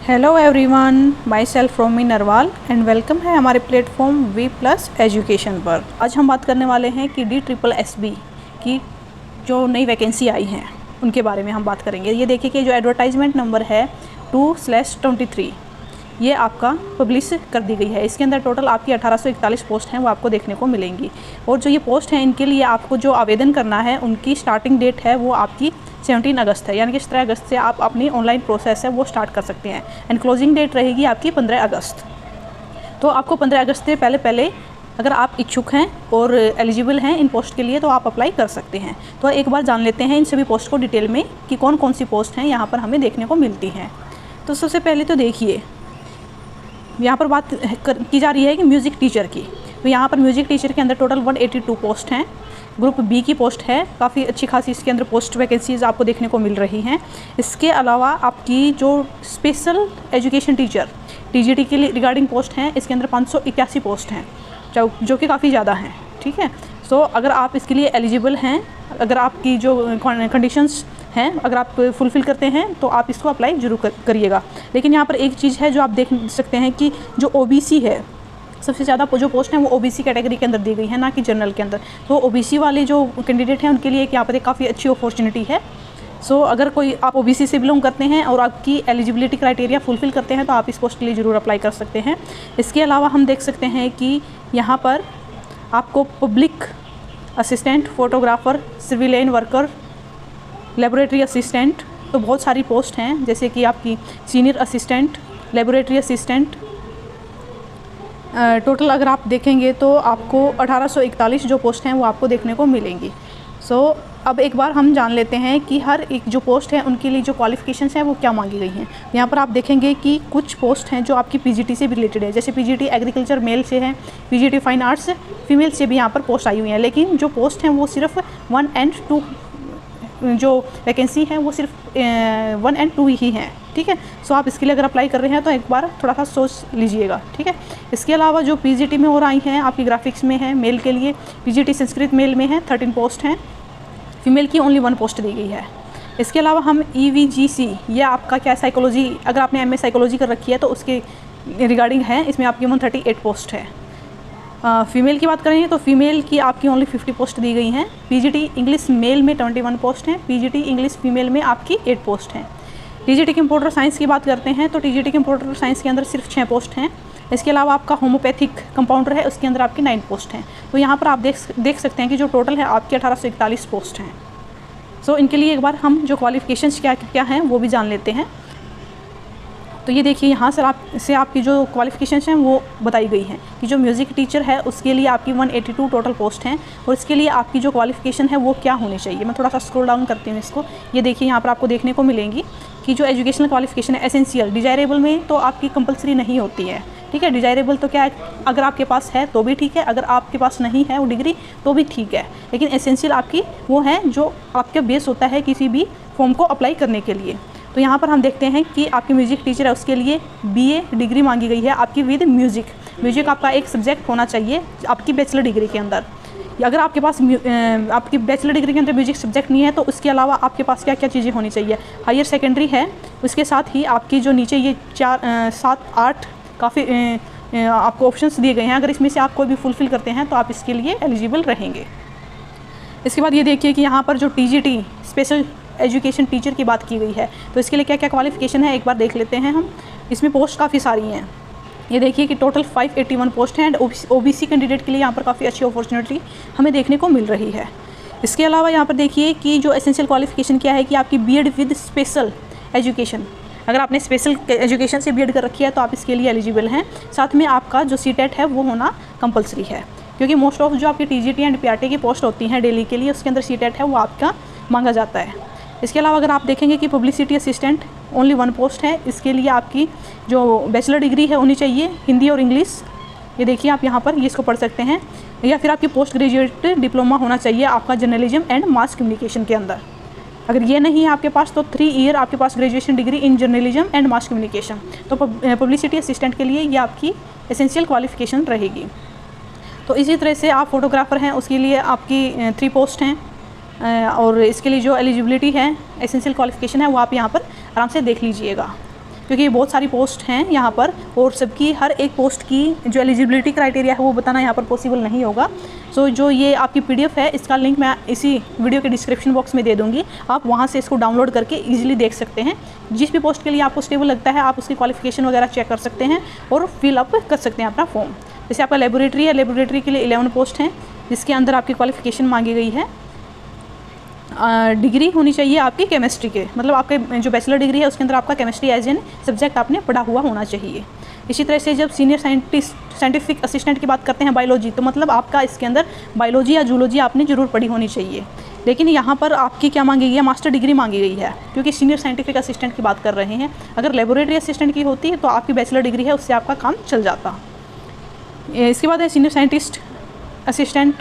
Hello everyone, myself Romi Narwal and welcome है हमारे platform we plus education पर। आज हम बात करने वाले हैं कि DSSB की जो नई वैकेंसी आई हैं उनके बारे में हम बात करेंगे। ये देखिए कि जो एडवर्टाइजमेंट नंबर है 2/23 ये आपका पब्लिश कर दी गई है। इसके अंदर टोटल आपकी 1841 पोस्ट हैं वो आपको देखने को मिलेंगी। और जो ये पोस्ट हैं इनके लिए आपको जो आवेदन करना है उनकी स्टार्टिंग डेट है वो आपकी 17 अगस्त है, यानी कि 17 अगस्त से आप अपनी ऑनलाइन प्रोसेस है वो स्टार्ट कर सकते हैं। एंड क्लोजिंग डेट रहेगी आपकी 15 अगस्त। तो आपको 15 अगस्त से पहले अगर आप इच्छुक हैं और एलिजिबल हैं इन पोस्ट के लिए तो आप अप्लाई कर सकते हैं। तो एक बार जान लेते हैं इन सभी पोस्ट को डिटेल में कि कौन कौन सी पोस्ट हैं यहाँ पर हमें देखने को मिलती हैं। तो सबसे पहले तो देखिए यहाँ पर बात की जा रही है कि म्यूज़िक टीचर की। तो यहाँ पर म्यूज़िक टीचर के अंदर टोटल 182 पोस्ट हैं। ग्रुप बी की पोस्ट है, काफ़ी अच्छी खासी इसके अंदर पोस्ट वैकेंसीज़ आपको देखने को मिल रही हैं। इसके अलावा आपकी जो स्पेशल एजुकेशन टीचर TGT के लिए रिगार्डिंग पोस्ट हैं इसके अंदर 581 पोस्ट हैं जो कि काफ़ी ज़्यादा हैं। ठीक है, सो अगर आप इसके लिए एलिजिबल हैं, अगर आपकी जो कंडीशंस हैं अगर आप फुलफ़िल करते हैं तो आप इसको अप्लाई जरूर करिएगा। लेकिन यहाँ पर एक चीज़ है जो आप देख सकते हैं कि जो OBC है, सबसे ज़्यादा जो पोस्ट हैं वो OBC कैटेगरी के अंदर दी गई है, ना कि जनरल के अंदर। तो OBC वाले जो कैंडिडेट हैं उनके लिए यहाँ पर एक काफ़ी अच्छी अपॉर्चुनिटी है। सो अगर कोई आप OBC से बिलोंग करते हैं और आपकी एलिजिबिलिटी क्राइटेरिया फुलफ़िल करते हैं तो आप इस पोस्ट के लिए ज़रूर अप्लाई कर सकते हैं। इसके अलावा हम देख सकते हैं कि यहाँ पर आपको public assistant, photographer, civil line worker, laboratory assistant, तो बहुत सारी पोस्ट हैं, जैसे कि आपकी senior assistant, laboratory assistant. Total अगर आप देखेंगे तो आपको 1841 जो पोस्ट हैं वो आपको देखने को मिलेंगी। सो अब एक बार हम जान लेते हैं कि हर एक जो पोस्ट है उनके लिए जो क्वालिफ़िकेशंस हैं वो क्या मांगी गई हैं। यहाँ पर आप देखेंगे कि कुछ पोस्ट हैं जो आपकी PGT से भी रिलेटेड है, जैसे PGT एग्रीकल्चर मेल से है, PGT फाइन आर्ट्स फीमेल से भी यहाँ पर पोस्ट आई हुई हैं। लेकिन जो पोस्ट हैं वो सिर्फ 1 और 2 जो वैकेंसी है वो सिर्फ 1 और 2 ही हैं। ठीक है, सो आप इसके लिए अगर अप्लाई कर रहे हैं तो एक बार थोड़ा सा सोच लीजिएगा। ठीक है, इसके अलावा जो PGT में और आई हैं आपकी ग्राफिक्स में है, मेल के लिए PGT संस्कृत मेल में है 13 पोस्ट हैं, फीमेल की ओनली 1 पोस्ट दी गई है। इसके अलावा हम EVGC, ये आपका क्या साइकोलॉजी, अगर आपने MA साइकोलॉजी कर रखी है तो उसके रिगार्डिंग है, इसमें आपकी 138 पोस्ट है। फ़ीमेल की बात करें तो फ़ीमेल की आपकी ओनली 50 पोस्ट दी गई हैं। PGT इंग्लिश मेल में 21 पोस्ट हैं, PGT इंग्लिश फीमेल में आपकी 8 पोस्ट हैं। TGT कंप्यूटर साइंस की बात करते हैं तो TGT कंप्यूटर साइंस के अंदर सिर्फ 6 पोस्ट हैं। इसके अलावा आपका होम्योपैथिक कंपाउंडर है, उसके अंदर आपकी 9 पोस्ट हैं। तो यहाँ पर आप देख सकते हैं कि जो टोटल है आपकी 1841 पोस्ट हैं। सो इनके लिए एक बार हम जो क्वालिफ़िकेशंस क्या हैं वो भी जान लेते हैं। तो ये देखिए यहाँ से आपकी जो क्वालिफ़िकेशंस हैं वो बताई गई हैं कि जो म्यूज़िक टीचर है उसके लिए आपकी 182 टोटल पोस्ट हैं और इसके लिए आपकी जो क्वालिफ़िकेशन है वो क्या होनी चाहिए। मैं थोड़ा सा स्क्रॉल डाउन करती हूँ इसको। ये देखिए यहाँ पर आपको देखने को मिलेंगी कि जो एजुकेशनल क्वालिफ़िकेशन है एसेंशियल, डिज़ायरेबल में तो आपकी कंपलसरी नहीं होती है। ठीक है, डिज़ायरेबल तो क्या है, अगर आपके पास है तो भी ठीक है, अगर आपके पास नहीं है वो डिग्री तो भी ठीक है, लेकिन एसेंशियल आपकी वो है जो आपका बेस होता है किसी भी फॉर्म को अप्लाई करने के लिए। तो यहाँ पर हम देखते हैं कि आपकी म्यूज़िक टीचर है उसके लिए BA डिग्री मांगी गई है आपकी विद म्यूज़िक आपका एक सब्जेक्ट होना चाहिए आपकी बैचलर डिग्री के अंदर। अगर आपके पास आपकी बैचलर डिग्री के अंदर म्यूज़िक सब्जेक्ट नहीं है तो उसके अलावा आपके पास क्या क्या चीज़ें होनी चाहिए। हायर सेकेंडरी है, उसके साथ ही आपकी जो नीचे ये 4, 7, 8 काफ़ी आपको ऑप्शंस दिए गए हैं। अगर इसमें से आप कोई भी फुलफ़िल करते हैं तो आप इसके लिए एलिजिबल रहेंगे। इसके बाद ये देखिए कि यहाँ पर जो TGT स्पेशल एजुकेशन टीचर की बात की गई है तो इसके लिए क्या क्या क्वालिफ़िकेशन है एक बार देख लेते हैं हम। इसमें पोस्ट काफ़ी सारी हैं। ये देखिए कि टोटल 581 पोस्ट हैं एंड OBC कैंडिडेट के लिए यहाँ पर काफ़ी अच्छी अपॉर्चुनिटी हमें देखने को मिल रही है। इसके अलावा यहाँ पर देखिए कि जो एसेंशियल क्वालिफ़िकेशन क्या है कि आपकी BEd विद स्पेशल एजुकेशन, अगर आपने स्पेशल एजुकेशन से BEd कर रखी है तो आप इसके लिए एलिजिबल हैं। साथ में आपका जो CTET है वो होना कंपलसरी है, क्योंकि मोस्ट ऑफ जो आपकी TGT एंड PRT की पोस्ट होती हैं डेली के लिए उसके अंदर CTET है वो आपका मांगा जाता है। इसके अलावा अगर आप देखेंगे कि पब्लिसिटी असिस्टेंट ओनली 1 पोस्ट है, इसके लिए आपकी जो बैचलर डिग्री है होनी चाहिए हिंदी और इंग्लिश। ये देखिए आप यहाँ पर ये इसको पढ़ सकते हैं, या फिर आपकी पोस्ट ग्रेजुएट डिप्लोमा होना चाहिए आपका जर्नलिज्म एंड मास कम्युनिकेशन के अंदर। अगर ये नहीं है आपके पास तो 3 ईयर आपके पास graduation degree in journalism and mass communication. तो पब्लिसिटी असिस्टेंट के लिए ये आपकी एसेंशियल क्वालिफ़िकेशन रहेगी। तो इसी तरह से आप फोटोग्राफ़र हैं उसके लिए आपकी 3 पोस्ट हैं। और इसके लिए जो एलिजिबिलिटी है, एसेंशियल क्वालिफ़िकेशन है वो आप यहाँ पर आराम से देख लीजिएगा। क्योंकि ये बहुत सारी पोस्ट हैं यहाँ पर और सबकी हर एक पोस्ट की जो एलिजिबिलिटी क्राइटेरिया है वो बताना यहाँ पर पॉसिबल नहीं होगा। सो जो ये आपकी PDF है इसका लिंक मैं इसी वीडियो के डिस्क्रिप्शन बॉक्स में दे दूँगी, आप वहाँ से इसको डाउनलोड करके ईजिली देख सकते हैं। जिस भी पोस्ट के लिए आपको स्टेबल लगता है आप उसकी क्वालिफिकेशन वगैरह चेक कर सकते हैं और फिल अप कर सकते हैं अपना फॉर्म। जैसे आपका लेबोरेटरी है, लेबोरेटरी के लिए 11 पोस्ट हैं जिसके अंदर आपकी क्वालिफिकेशन मांगी गई है। डिग्री होनी चाहिए आपकी केमिस्ट्री के, मतलब आपके जो बैचलर डिग्री है उसके अंदर आपका केमिस्ट्री एज एन सब्जेक्ट आपने पढ़ा हुआ होना चाहिए। इसी तरह से जब सीनियर साइंटिफिक असिस्टेंट की बात करते हैं बायोलॉजी, तो मतलब आपका इसके अंदर बायोलॉजी या जूलॉजी आपने ज़रूर पढ़ी होनी चाहिए। लेकिन यहाँ पर आपकी क्या मांगी गई है, मास्टर डिग्री मांगी गई है, क्योंकि सीनियर साइंटिफिक असिस्टेंट की बात कर रहे हैं। अगर लेबोरेटरी असिस्टेंट की होती है तो आपकी बैचलर डिग्री है उससे आपका काम चल जाता। इसके बाद है सीनियर साइंटिस्ट असिस्टेंट,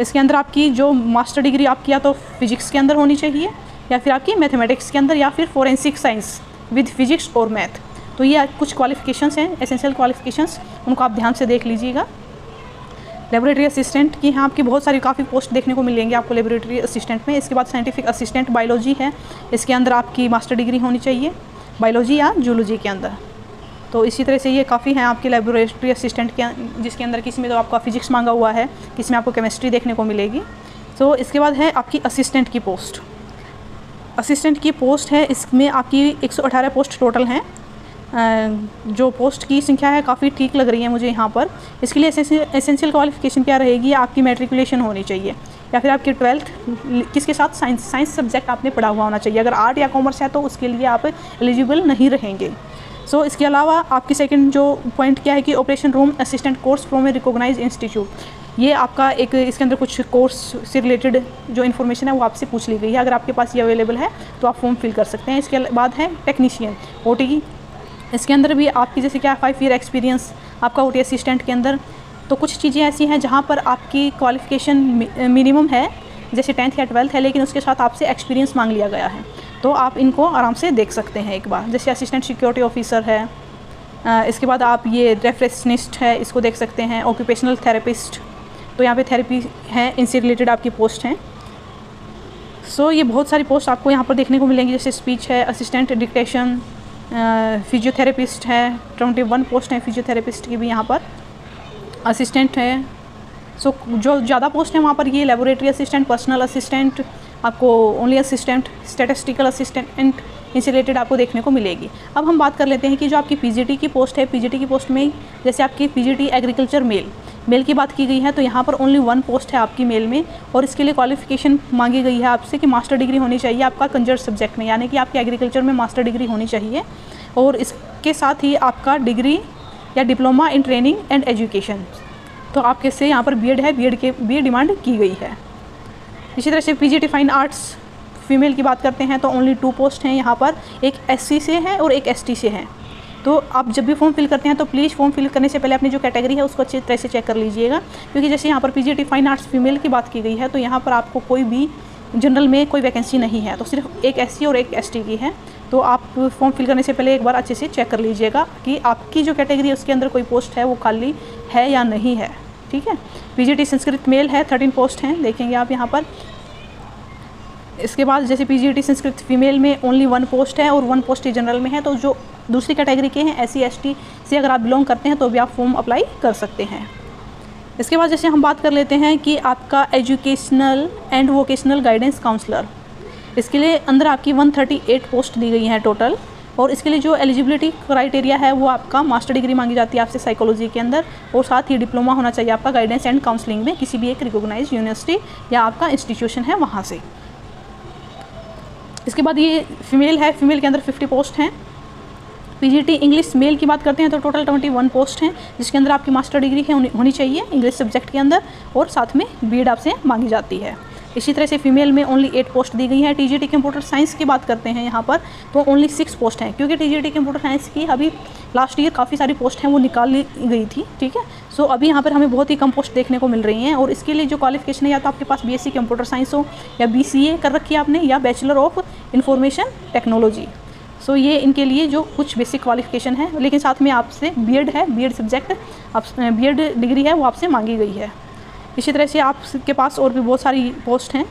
इसके अंदर आपकी जो मास्टर डिग्री आपकी या तो फिजिक्स के अंदर होनी चाहिए या फिर आपकी मैथमेटिक्स के अंदर या फिर फोरेंसिक साइंस विद फिजिक्स और मैथ। तो ये कुछ क्वालिफिकेशंस हैं, एसेंशियल क्वालिफिकेशंस, उनको आप ध्यान से देख लीजिएगा। लेबोरेटरी असिस्टेंट की यहाँ आपकी बहुत सारी काफ़ी पोस्ट देखने को मिलेंगे आपको लेबोरेटरी असिस्टेंट में। इसके बाद साइंटिफिक असिस्टेंट बायोलॉजी है, इसके अंदर आपकी मास्टर डिग्री होनी चाहिए बायोलॉजी या जूलॉजी के अंदर। तो इसी तरह से ये काफ़ी हैं आपके लेबोरेटरी असिस्टेंट के, जिसके अंदर किसी में तो आपका फिजिक्स मांगा हुआ है, किसी में आपको केमिस्ट्री देखने को मिलेगी। तो इसके बाद है आपकी असिस्टेंट की पोस्ट। असिस्टेंट की पोस्ट है, इसमें आपकी 118 पोस्ट टोटल हैं। जो पोस्ट की संख्या है काफ़ी ठीक लग रही है मुझे यहाँ पर। इसके लिए एसेंशियल क्वालिफिकेशन क्या रहेगी, आपकी मैट्रिकुलेशन होनी चाहिए या फिर आपकी 12th किसके साथ, साइंस सब्जेक्ट आपने पढ़ा हुआ होना चाहिए। अगर आर्ट या कॉमर्स है तो उसके लिए आप एलिजिबल नहीं रहेंगे। सो इसके अलावा आपकी सेकंड जो पॉइंट क्या है कि operation room assistant course from a recognise institute. ये आपका एक, इसके अंदर कुछ कोर्स से रिलेटेड जो इन्फॉर्मेशन है वो आपसे पूछ ली गई है। अगर आपके पास ये अवेलेबल है तो आप फॉर्म फिल कर सकते हैं। इसके बाद है टेक्नीशियन OT, इसके अंदर भी आपकी जैसे क्या 5 ईयर एक्सपीरियंस आपका OT असिस्टेंट के अंदर। तो कुछ चीज़ें ऐसी हैं जहाँ पर आपकी क्वालिफिकेशन मिनिमम है, जैसे 10th या 12th है, लेकिन उसके साथ आपसे एक्सपीरियंस मांग लिया गया है। तो आप इनको आराम से देख सकते हैं एक बार। जैसे असिस्टेंट सिक्योरिटी ऑफिसर है, इसके बाद आप ये रेफरेंसनिस्ट है, इसको देख सकते हैं। ऑक्यूपेशनल थेरेपिस्ट, तो यहाँ पे थेरेपी है, इनसे रिलेटेड आपकी पोस्ट हैं। सो ये बहुत सारी पोस्ट आपको यहाँ पर देखने को मिलेंगी, जैसे स्पीच है, असिस्टेंट डिक्टेशन, फिजियोथेरेपिस्ट है, 21 पोस्ट हैं फिजियोथेरेपिस्ट की भी यहाँ पर। असिस्टेंट है, सो जो ज़्यादा पोस्ट है वहाँ पर ये लेबोरेटरी असिस्टेंट, पर्सनल असिस्टेंट, आपको ओनली असिस्टेंट, स्टैटिस्टिकल असिस्टेंट, इनसे रिलेटेड आपको देखने को मिलेगी। अब हम बात कर लेते हैं कि जो आपकी PGT की पोस्ट है, PGT की पोस्ट में जैसे आपकी PGT एग्रीकल्चर मेल की बात की गई है, तो यहाँ पर ओनली 1 पोस्ट है आपकी मेल में, और इसके लिए क्वालिफिकेशन मांगी गई है आपसे कि मास्टर डिग्री होनी चाहिए आपका कंजर्व सब्जेक्ट में, यानी कि आपकी एग्रीकल्चर में मास्टर डिग्री होनी चाहिए। और इसके साथ ही आपका डिग्री या diploma in training and education, तो आपके से यहाँ पर B.Ed है, B.Ed डिमांड की गई है। इसी तरह से PGT फाइन आर्ट्स फीमेल की बात करते हैं तो ओनली 2 पोस्ट हैं यहाँ पर, एक SC से है और एक ST से है। तो आप जब भी फॉर्म फिल करते हैं तो प्लीज़ फॉर्म फिल करने से पहले अपनी जो कैटेगरी है उसको अच्छी तरह से चेक कर लीजिएगा, क्योंकि जैसे यहाँ पर PGT फाइन आर्ट्स फीमेल की बात की गई है तो यहाँ पर आपको कोई भी जनरल में कोई वैकेंसी नहीं है, तो सिर्फ एक SC और एक ST की है। तो आप फॉर्म फिल करने से पहले एक बार अच्छे से चेक कर लीजिएगा कि आपकी जो कैटेगरी है उसके अंदर कोई पोस्ट है वो खाली है या नहीं है, ठीक है। PGT संस्कृत मेल है, 13 पोस्ट हैं, देखेंगे आप यहाँ पर। इसके बाद जैसे PGT संस्कृत फीमेल में ओनली 1 पोस्ट है और 1 पोस्ट जनरल में है। तो जो दूसरी कैटेगरी के हैं SC ST से अगर आप बिलोंग करते हैं तो भी आप फॉर्म अप्लाई कर सकते हैं। इसके बाद जैसे हम बात कर लेते हैं कि आपका educational and vocational guidance counsellor, इसके लिए अंदर आपकी 138 पोस्ट दी गई हैं टोटल, और इसके लिए जो एलिजिबिलिटी क्राइटेरिया है वो आपका मास्टर डिग्री मांगी जाती है आपसे साइकोलॉजी के अंदर, और साथ ही डिप्लोमा होना चाहिए आपका गाइडेंस एंड काउंसलिंग में किसी भी एक रिकॉग्नाइज्ड यूनिवर्सिटी या आपका इंस्टीट्यूशन है वहाँ से। इसके बाद ये फीमेल है, फीमेल के अंदर 50 पोस्ट हैं। PGT इंग्लिश मेल की बात करते हैं तो टोटल 21 पोस्ट हैं, जिसके अंदर आपकी मास्टर डिग्री है होनी चाहिए इंग्लिश सब्जेक्ट के अंदर, और साथ में B.Ed आपसे मांगी जाती है। इसी तरह से फीमेल में ओनली 8 पोस्ट दी गई है। TGT कंप्यूटर साइंस की बात करते हैं यहाँ पर तो ओनली 6 पोस्ट हैं, क्योंकि TGT कंप्यूटर साइंस की अभी लास्ट ईयर काफ़ी सारी पोस्ट हैं वो निकाल ली गई थी, ठीक है। सो अभी यहाँ पर हमें बहुत ही कम पोस्ट देखने को मिल रही हैं, और इसके लिए जो क्वालिफिकेशन है या तो आपके पास BSc कंप्यूटर साइंस हो या BCA कर रखी है आपने, या बैचलर ऑफ इंफॉर्मेशन टेक्नोलॉजी। सो ये इनके लिए जो कुछ बेसिक क्वालिफिकेशन है, लेकिन साथ में आपसे B.Ed है, B.Ed सब्जेक्ट B.Ed डिग्री है वो आपसे मांगी गई है। इसी तरह से आपके पास और भी बहुत सारी पोस्ट हैं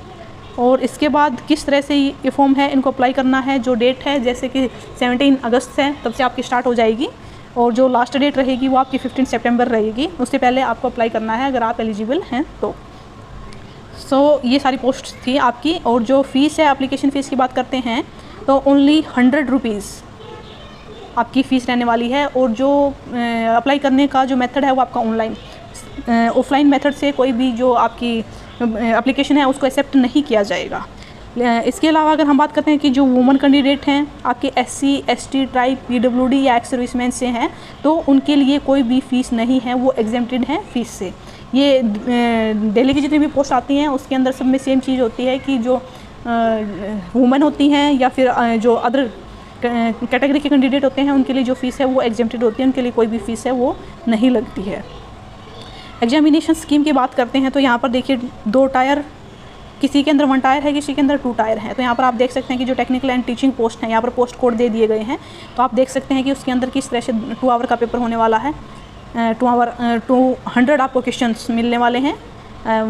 और इसके बाद किस तरह से ये फॉर्म है इनको अप्लाई करना है, जो डेट है जैसे कि 17 अगस्त है तब से आपकी स्टार्ट हो जाएगी, और जो लास्ट डेट रहेगी वो आपकी 15 सितंबर रहेगी। उससे पहले आपको अप्लाई करना है अगर आप एलिजिबल हैं तो। सो ये सारी पोस्ट थी आपकी। और जो फ़ीस है, एप्लीकेशन फ़ीस की बात करते हैं तो ओनली 100 रुपीज़ आपकी फ़ीस रहने वाली है। और जो अप्लाई करने का जो मेथड है वो आपका ऑनलाइन, ऑफलाइन मेथड से कोई भी जो आपकी एप्लीकेशन है उसको एक्सेप्ट नहीं किया जाएगा। इसके अलावा अगर हम बात करते हैं कि जो वुमन कैंडिडेट हैं आपके SC ST ट्राइब PWD या एक्स सर्विसमैन से हैं तो उनके लिए कोई भी फ़ीस नहीं है, वो एग्जेम्प्टेड हैं फ़ीस से। ये दिल्ली की जितनी भी पोस्ट आती हैं उसके अंदर सब में सेम चीज़ होती है कि जो वुमेन होती हैं या फिर जो अदर कैटेगरी के कैंडिडेट होते हैं उनके लिए जो फ़ीस है वो एग्जेम्प्टेड होती है, उनके लिए कोई भी फ़ीस है वो नहीं लगती है। एग्जामिनेशन स्कीम की बात करते हैं तो यहाँ पर देखिए 2 टायर, किसी के अंदर 1 टायर है, किसी के अंदर 2 टायर है। तो यहाँ पर आप देख सकते हैं कि जो टेक्निकल एंड टीचिंग पोस्ट है यहाँ पर पोस्ट कोड दे दिए गए हैं। तो आप देख सकते हैं कि उसके अंदर किस तरह से 2 आवर का पेपर होने वाला है। 200 आपको क्वेश्चंस मिलने वाले हैं,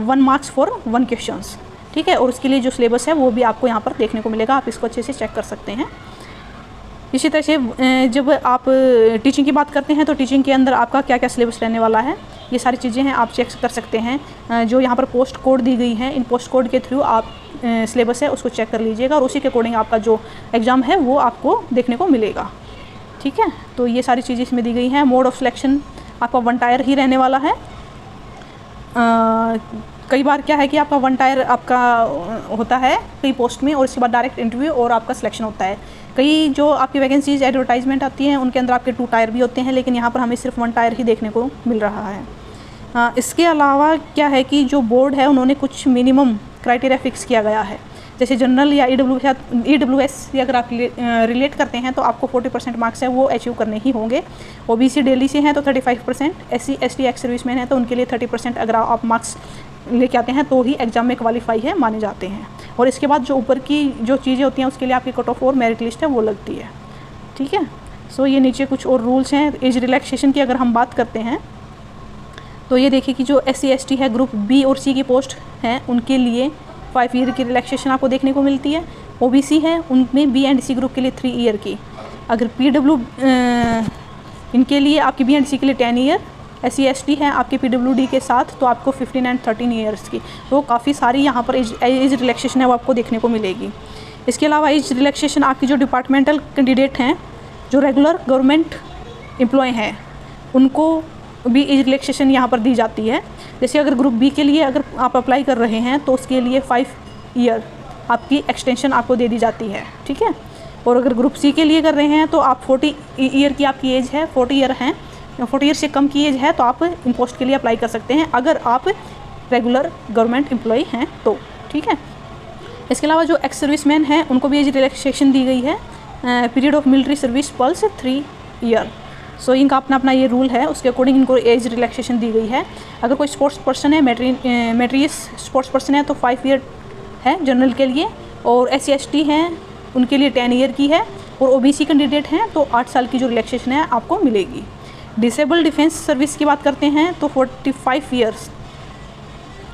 1 मार्क्स फॉर 1 क्वेश्चंस, ठीक है। और उसके लिए जो सिलेबस है वो भी आपको यहाँ पर देखने को मिलेगा, आप इसको अच्छे से चेक कर सकते हैं। इसी तरह से जब आप टीचिंग की बात करते हैं तो टीचिंग के अंदर आपका क्या क्या सिलेबस रहने वाला है ये सारी चीज़ें हैं, आप चेक कर सकते हैं। जो यहाँ पर पोस्ट कोड दी गई हैं, इन पोस्ट कोड के थ्रू आप सिलेबस है उसको चेक कर लीजिएगा और उसी के अकॉर्डिंग आपका जो एग्ज़ाम है वो आपको देखने को मिलेगा, ठीक है। तो ये सारी चीज़ें इसमें दी गई हैं। मोड ऑफ सिलेक्शन आपका 1 टायर ही रहने वाला है। कई बार क्या है कि आपका 1 टायर आपका होता है कई पोस्ट में और इसके बाद डायरेक्ट इंटरव्यू और आपका सिलेक्शन होता है। कई जो आपकी वैकेंसीज एडवर्टाइजमेंट आती हैं उनके अंदर आपके 2 टायर भी होते हैं, लेकिन यहाँ पर हमें सिर्फ 1 टायर ही देखने को मिल रहा है। इसके अलावा क्या है कि जो बोर्ड है उन्होंने कुछ मिनिमम क्राइटेरिया फिक्स किया गया है, जैसे जनरल या EWS से अगर आप रिलेट करते हैं तो आपको 40% मार्क्स है वो अचीव करने ही होंगे। OBC दिल्ली से हैं तो 35%, SC ST एक्स सर्विसमैन है तो उनके लिए 30% अगर आप मार्क्स लेके आते हैं तो ही एग्ज़ाम में क्वालिफाई है माने जाते हैं। और इसके बाद जो ऊपर की जो चीज़ें होती हैं उसके लिए आपकी कट ऑफ और मेरिट लिस्ट है वो लगती है, ठीक है। सो ये नीचे कुछ और रूल्स हैं। एज रिलैक्सेशन की अगर हम बात करते हैं तो ये देखिए कि जो SC ST है ग्रुप B और C की पोस्ट हैं उनके लिए 5 ईयर की रिलैक्सेशन आपको देखने को मिलती है। OBC है उनमें B एंड C ग्रुप के लिए 3 ईयर की। अगर PW इनके लिए आपकी B एंड C के लिए 10 ईयर, SC ST है आपके PWD के साथ तो आपको 15 एंड 13 ईयर्स की। तो काफ़ी सारी यहाँ पर एज रिलैक्सेशन है वो आपको देखने को मिलेगी। इसके अलावा एज रिलैक्सेशन आपकी जो डिपार्टमेंटल कैंडिडेट हैं, जो रेगुलर गवर्नमेंट एम्प्लॉय हैं, उनको भी एज रिलैक्सेशन यहाँ पर दी जाती है। जैसे अगर ग्रुप B के लिए अगर आप अप्लाई कर रहे हैं तो उसके लिए 5 ईयर आपकी एक्सटेंशन आपको दे दी जाती है, ठीक है। और अगर ग्रुप C के लिए कर रहे हैं तो आप 40 ईयर की आपकी एज है, 40 ईयर हैं, 40 ईयर से कम की एज है तो आप इन पोस्ट के लिए अप्लाई कर सकते हैं अगर आप रेगुलर गवर्नमेंट एम्प्लॉय हैं तो, ठीक है। इसके अलावा जो एक्स सर्विसमैन हैं उनको भी एज रिलैक्सेशन दी गई है। Period of military service plus 3 year. So इनका अपना अपना ये रूल है, उसके अकॉर्डिंग इनको एज रिलैक्सेशन दी गई है। अगर कोई स्पोर्ट्स पर्सन है, मेट्रियस स्पोर्ट्स पर्सन है तो 5 ईयर है जनरल के लिए, और SC ST हैं उनके लिए 10 ईयर की है, और OBC कैंडिडेट हैं तो 8 साल की जो रिलैक्सेशन है आपको मिलेगी। डिसेबल डिफेंस सर्विस की बात करते हैं तो 45 ईयर्स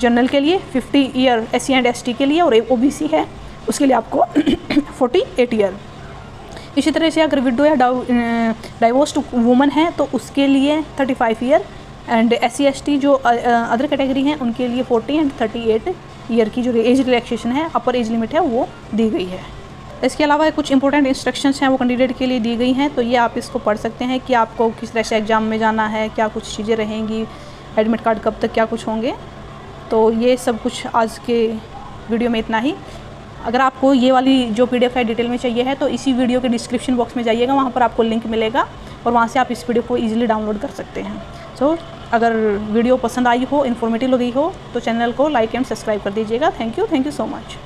जनरल के लिए, 50 ईयर SC एंड ST के लिए, और OBC है उसके लिए आपको 48 ईयर। इसी तरह से अगर विडो या डाइवोर्स्ड वुमन है तो उसके लिए 35 ईयर, एंड SC ST जो अदर कैटेगरी हैं उनके लिए 40 एंड 38 ईयर की जो एज रिलैक्सेशन है, अपर एज लिमिट है वो दी गई है। इसके अलावा कुछ इंपॉर्टेंट इंस्ट्रक्शंस हैं वो कैंडिडेट के लिए दी गई हैं, तो ये आप इसको पढ़ सकते हैं कि आपको किस तरह से एग्ज़ाम में जाना है, क्या कुछ चीज़ें रहेंगी, एडमिट कार्ड कब तक क्या कुछ होंगे। तो ये सब कुछ आज के वीडियो में इतना ही। अगर आपको ये वाली जो PDF है डिटेल में चाहिए है तो इसी वीडियो के डिस्क्रिप्शन बॉक्स में जाइएगा, वहाँ पर आपको लिंक मिलेगा और वहाँ से आप इस वीडियो को ईजिली डाउनलोड कर सकते हैं। सो अगर वीडियो पसंद आई हो, इन्फॉर्मेटिव लगी हो तो चैनल को लाइक एंड सब्सक्राइब कर दीजिएगा। Thank you so much.